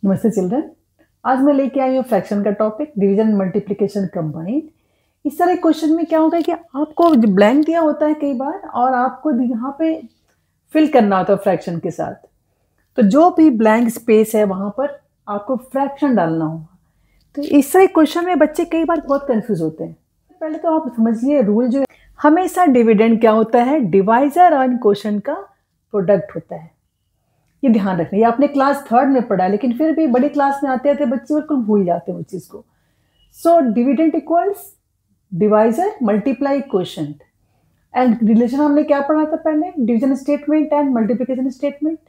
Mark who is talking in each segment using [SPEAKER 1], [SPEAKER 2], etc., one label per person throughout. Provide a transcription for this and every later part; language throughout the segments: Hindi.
[SPEAKER 1] नमस्ते चिल्ड्रन। आज मैं लेके आई हूँ फ्रैक्शन का टॉपिक, डिवीजन मल्टीप्लिकेशन कंबाइंड। इस तरह क्वेश्चन में क्या होगा कि आपको ब्लैंक दिया होता है कई बार और आपको यहाँ पे फिल करना होता है फ्रैक्शन के साथ। तो जो भी ब्लैंक स्पेस है वहाँ पर आपको फ्रैक्शन डालना होगा। तो इस तरह क्वेश्चन में बच्चे कई बार बहुत कंफ्यूज होते हैं। पहले तो आप समझिए रूल जो है, हमेशा डिविडेंड क्या होता है, डिवाइजर और क्वेश्चन का प्रोडक्ट होता है। ये ध्यान रखना, ये आपने क्लास 3rd में पढ़ा, लेकिन फिर भी बड़ी क्लास में आते आते बच्चे बिल्कुल भूल जाते हैं उस चीज़ को। So dividend equals divisor multiply quotient. And relation हमने क्या पढ़ा था पहले, division statement and multiplication statement.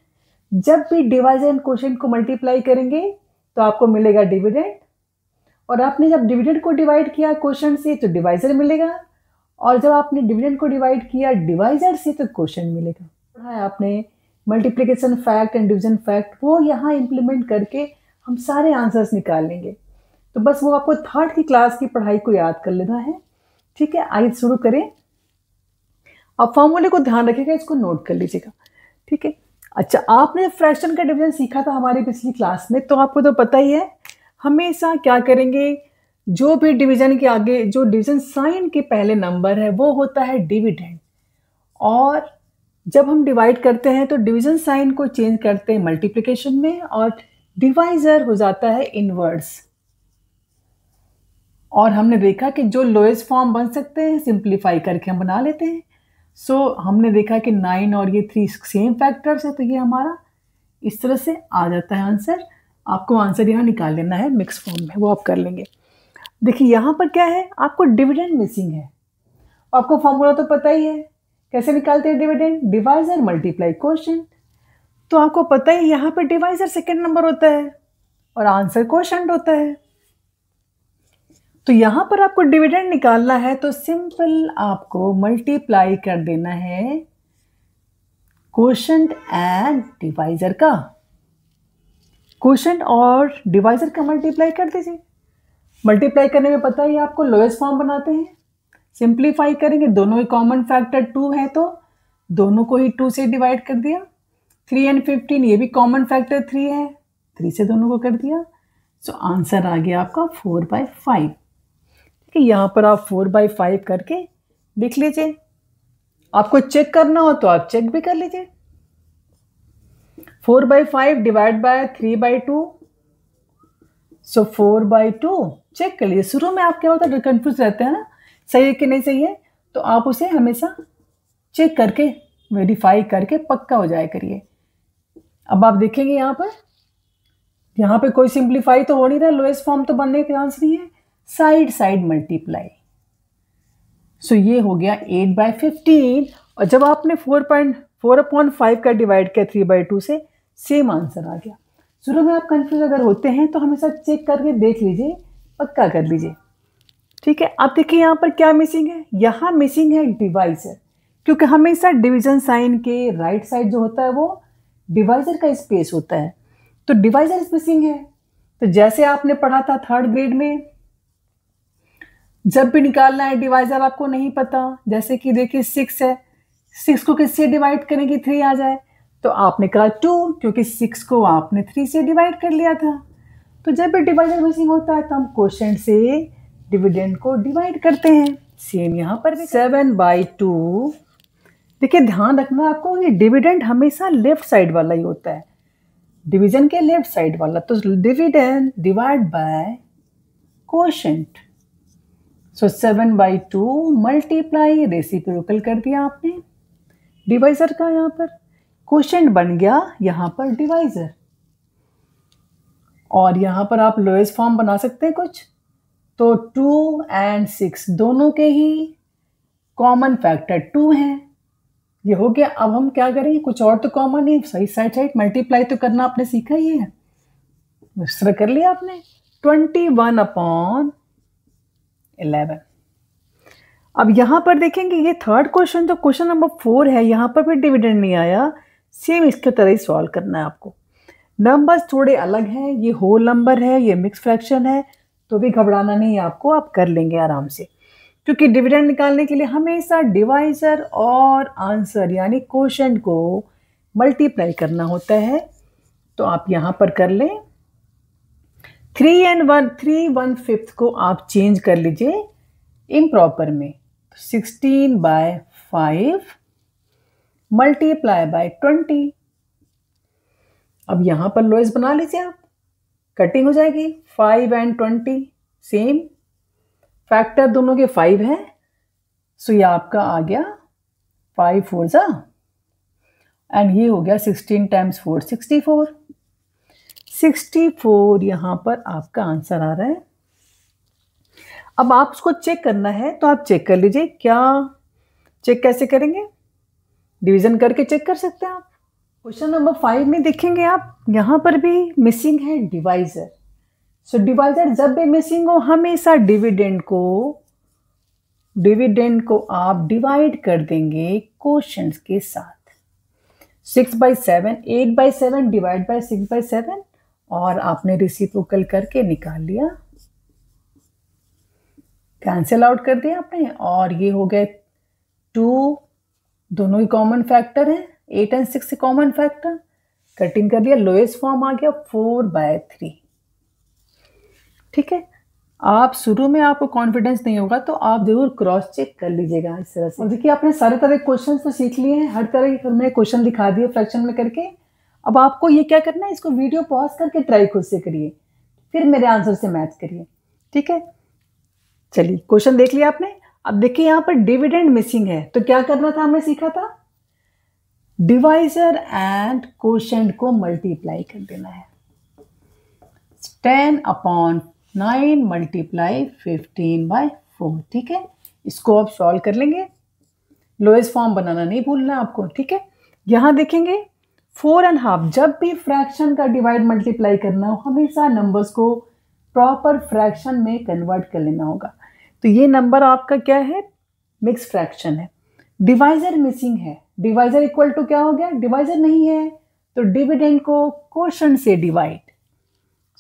[SPEAKER 1] जब भी डिवाइजर एंड क्वोशंट को मल्टीप्लाई करेंगे तो आपको मिलेगा डिविडेंड, और आपने जब डिविडेंड को डिवाइड किया क्वोशंट से तो डिवाइजर मिलेगा, और जब आपने डिविडेंड को डिवाइड किया डिवाइजर से तो क्वोशंट मिलेगा। पढ़ा है आपने multiplication fact and division fact, वो यहाँ इम्प्लीमेंट करके हम सारे आंसर्स निकाल लेंगे। तो बस वो आपको 3rd की क्लास की पढ़ाई को याद कर लेना है। ठीक है, आइए शुरू करें। अब फॉर्मूले को ध्यान रखिएगा, इसको नोट कर लीजिएगा। ठीक है, अच्छा, आपने फ्रैक्शन का डिवीजन सीखा था हमारी पिछली क्लास में, तो आपको तो पता ही है हमेशा क्या करेंगे, जो भी डिवीजन के आगे जो डिवीजन साइन के पहले नंबर है वो होता है डिविडेंड, और जब हम डिवाइड करते हैं तो डिवीजन साइन को चेंज करते हैं मल्टीप्लिकेशन में, और डिवाइजर हो जाता है इनवर्स। और हमने देखा कि जो लोएस्ट फॉर्म बन सकते हैं सिंप्लीफाई करके हम बना लेते हैं। सो हमने देखा कि 9 और ये 3 सेम फैक्टर्स है, तो ये हमारा इस तरह से आ जाता है आंसर। आपको आंसर यहाँ निकाल लेना है मिक्स फॉर्म में, वो आप कर लेंगे। देखिए यहाँ पर क्या है, आपको डिविडेंड मिसिंग है। आपको फॉर्मूला तो पता ही है, कैसे निकालते हैं डिविडेंड, डिवाइजर मल्टीप्लाई क्वोशंट। तो आपको पता है यहाँ पे डिवाइजर सेकंड नंबर होता है और आंसर क्वोशंट होता है। तो यहाँ पर आपको डिविडेंड निकालना है तो सिंपल आपको मल्टीप्लाई कर देना है क्वोशंट एंड डिवाइजर का। क्वोशंट और डिवाइजर का मल्टीप्लाई कर दीजिए। मल्टीप्लाई करने में पता ही आपको लोएस्ट फॉर्म बनाते हैं, सिंप्लीफाई करेंगे, दोनों ही कॉमन फैक्टर 2 है तो दोनों को ही 2 से डिवाइड कर दिया। 3 और 15 ये भी कॉमन फैक्टर 3 है, 3 से दोनों को कर दिया। सो आंसर आ गया आपका 4/5। ठीक है, यहाँ पर आप 4/5 करके देख लीजिए। आपको चेक करना हो तो आप चेक भी कर लीजिए। 4/5 डिवाइड बाय 3/2, सो 4/2 चेक कर लीजिए। शुरू में आप क्या होता है कंफ्यूज रहते हैं ना, सही है कि नहीं सही है, तो आप उसे हमेशा चेक करके वेरीफाई करके पक्का हो जाया करिए। अब आप देखेंगे यहाँ पे कोई सिंप्लीफाई तो हो नहीं रहा, लोएस्ट फॉर्म तो बनने के चांस नहीं है, साइड साइड मल्टीप्लाई। सो ये हो गया 8/15, और जब आपने 4/5 का डिवाइड किया 3/2 से, सेम आंसर आ गया। शुरू में आप कंफ्यूज अगर होते हैं तो हमेशा चेक करके देख लीजिए, पक्का कर लीजिए। ठीक है, आप देखिए यहाँ पर क्या मिसिंग है, यहाँ मिसिंग है डिवाइजर, क्योंकि हमेशा डिवीजन साइन के राइट साइड जो होता है वो डिवाइजर का स्पेस होता है, तो डिवाइजर मिसिंग है। तो जैसे आपने पढ़ा था 3rd ग्रेड में, जब भी निकालना है डिवाइजर आपको नहीं पता, जैसे कि देखिए 6 है, 6 को किससे डिवाइड करेंगे 3 आ जाए, तो आपने कहा 2, क्योंकि 6 को आपने 3 से डिवाइड कर लिया था। तो जब भी डिवाइजर मिसिंग होता है तो हम क्वोशंट से डिविडेंड को डिवाइड करते हैं। सेम यहाँ पर भी 7/2। देखिए ध्यान रखना आपको, ये डिविडेंड हमेशा लेफ्ट साइड वाला ही होता है, डिवीजन के लेफ्ट साइड वाला। तो dividend divide by quotient, so 7/2 multiply reciprocal कर दिया आपने डिवाइजर का, यहाँ पर क्वोशंट बन गया यहाँ पर डिवाइजर। और यहाँ पर आप लोएस्ट फॉर्म बना सकते हैं कुछ, तो 2 और 6 दोनों के ही कॉमन फैक्टर 2 हैं। ये हो गया। अब हम क्या करेंगे, कुछ और तो कॉमन नहीं, सही साइड साइड मल्टीप्लाई तो करना आपने सीखा ही है, इस तरह कर लिया आपने। 21/11। अब यहाँ पर देखेंगे ये 3rd क्वेश्चन, जो क्वेश्चन नंबर 4 है, यहाँ पर भी डिविडेंड नहीं आया, सेम इसके तरह ही सॉल्व करना है आपको। नंबर्स थोड़े अलग हैं, ये होल नंबर है, ये मिक्स फ्रैक्शन है, तो भी घबराना नहीं है आपको, आप कर लेंगे आराम से, क्योंकि डिविडेंड निकालने के लिए हमेशा डिवाइजर और आंसर यानी क्वोशंट को मल्टीप्लाई करना होता है। तो आप यहाँ पर कर लें 3 1/5 को आप चेंज कर लीजिए इम्प्रॉपर में। 16/5 मल्टीप्लाई बाय 20। अब यहां पर लोएस्ट बना लीजिए आप, कटिंग हो जाएगी। 5 and 20 सेम फैक्टर दोनों के 5 है, सो ये आपका आ गया 5 4 जा, एंड ये हो गया 16 times 4 64। 64 यहां पर आपका आंसर आ रहा है। अब आप उसको चेक करना है तो आप चेक कर लीजिए। क्या चेक कैसे करेंगे? डिवीजन करके चेक कर सकते हैं आप। क्वेश्चन नंबर 5 में देखेंगे आप, यहां पर भी मिसिंग है डिवाइजर। सो डिवाइजर जब भी मिसिंग हो, हमेशा डिविडेंड को आप डिवाइड कर देंगे क्वोशंट्स के साथ। 6/7 8/7 डिवाइड बाय 6/7, और आपने रेसिप्रोकल करके निकाल लिया, कैंसिल आउट कर दिया आपने, और ये हो गए 2, दोनों ही कॉमन फैक्टर है। 8 and 6 कॉमन फैक्टर, कटिंग कर दिया, लोएस्ट फॉर्म आ गया 4/3। ठीक है, आप शुरू में आपको कॉन्फिडेंस नहीं होगा तो आप जरूर क्रॉस चेक कर लीजिएगा इस तरह से। और देखिए आपने सारे तरह के क्वेश्चन तो सीख लिए हैं, हर तरह के हमने क्वेश्चन दिखा दिए फ्रैक्शन में करके। अब आपको ये क्या करना है, इसको वीडियो पॉज करके ट्राई खुद से करिए, फिर मेरे आंसर से मैच करिए। ठीक है, चलिए क्वेश्चन देख लिया आपने। अब देखिए यहाँ पर डिविडेंड मिसिंग है, तो क्या करना था, हमने सीखा था डिवाइजर एंड क्वोशंट को मल्टीप्लाई कर देना है। 10/9 मल्टीप्लाई 15/4। ठीक है, इसको आप सॉल्व कर लेंगे, लोएस्ट फॉर्म बनाना नहीं भूलना आपको। ठीक है, यहां देखेंगे 4.5, जब भी फ्रैक्शन का डिवाइड मल्टीप्लाई करना हो, हमेशा नंबर्स को प्रॉपर फ्रैक्शन में कन्वर्ट कर लेना होगा। तो ये नंबर आपका क्या है, मिक्स फ्रैक्शन है। डिवाइजर मिसिंग है, डिवाइजर इक्वल टू क्या हो गया, डिवाइजर नहीं है, तो डिविडेंड को क्वोशंट से डिवाइड।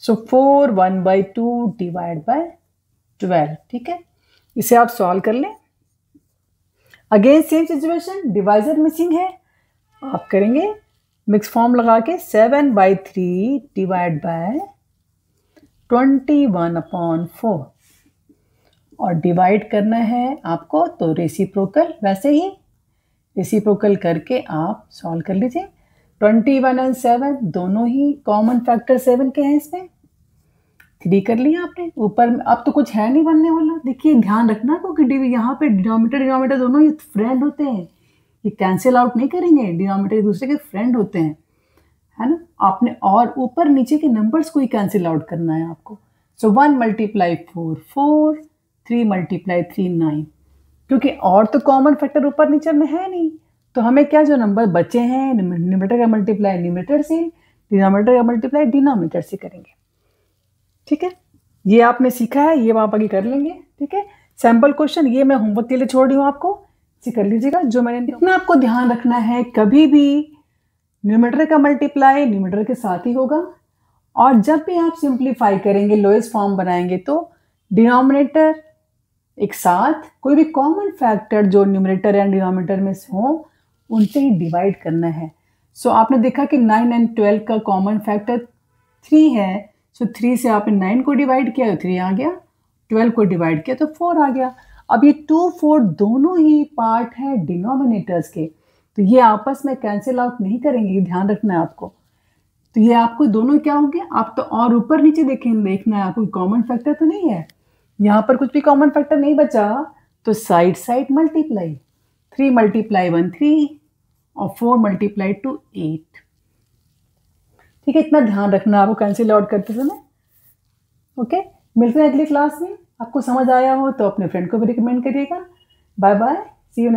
[SPEAKER 1] So 4 1/2 divide by 12। ठीक है, इसे आप सॉल्व कर लें। Again same situation, divisor missing है, आप करेंगे मिक्स फॉर्म लगा के 7/3 डिवाइड बाय 21/4, और डिवाइड करना है आपको तो रेसिप्रोकल, वैसे ही रेसिप्रोकल करके आप सॉल्व कर लीजिए। 21 और 7 दोनों ही कॉमन फैक्टर 7 के हैं, इसमें 3 कर लिया आपने। ऊपर में अब तो कुछ है नहीं बनने वाला। देखिए ध्यान रखना, क्योंकि यहाँ पे डिनोमिनेटर दोनों ही फ्रेंड होते हैं, ये कैंसिल आउट नहीं करेंगे, डिनोमिनेटर एक दूसरे के फ्रेंड होते हैं, है ना। आपने और ऊपर नीचे के नंबर्स को ही कैंसिल आउट करना है आपको। सो 1 × 4 4, 3 × 3 9, क्योंकि और तो कॉमन फैक्टर ऊपर नीचे में है नहीं, तो हमें क्या जो नंबर बचे हैं, न्यूमरेटर का मल्टीप्लाई न्यूमरेटर से, डिनोमिनेटर का मल्टीप्लाई डिनोमिनेटर से करेंगे। ठीक है, ये आपने सीखा है, ये आप आगे कर लेंगे। ठीक है, सैम्पल क्वेश्चन ये मैं होमवर्क के लिए छोड़ रही हूँ आपको, इसे कर लीजिएगा। जो मैंने इतना आपको ध्यान रखना है, कभी भी न्यूमरेटर का मल्टीप्लाई न्यूमरेटर के साथ ही होगा, और जब भी आप सिंप्लीफाई करेंगे, लोएस्ट फॉर्म बनाएंगे, तो डिनोमिनेटर एक साथ कोई भी कॉमन फैक्टर जो न्यूमरेटर एंड डिनोमिनेटर में हो, उनसे ही डिवाइड करना है। सो आपने देखा कि 9 और 12 का कॉमन फैक्टर 3 है, सो 3 से आपने 9 को डिवाइड किया तो 3 आ गया, 12 को डिवाइड किया तो 4 आ गया। अब ये 2 4 दोनों ही पार्ट हैं डिनोमिनेटर्स के, तो ये आपस में कैंसिल आउट नहीं करेंगे, ध्यान रखना है आपको। तो ये आपको दोनों क्या होंगे, आप तो और ऊपर नीचे देखना है आपको, कॉमन फैक्टर तो नहीं है, यहाँ पर कुछ भी कॉमन फैक्टर नहीं बचा, तो साइड साइड मल्टीप्लाई, 3 × 1 3 और 4 × 2 8। ठीक है, इतना ध्यान रखना आपको कैंसिल आउट करते समय। ओके, मिलते हैं अगली क्लास में। आपको समझ आया हो तो अपने फ्रेंड को भी रिकमेंड करिएगा। Bye bye, see you next.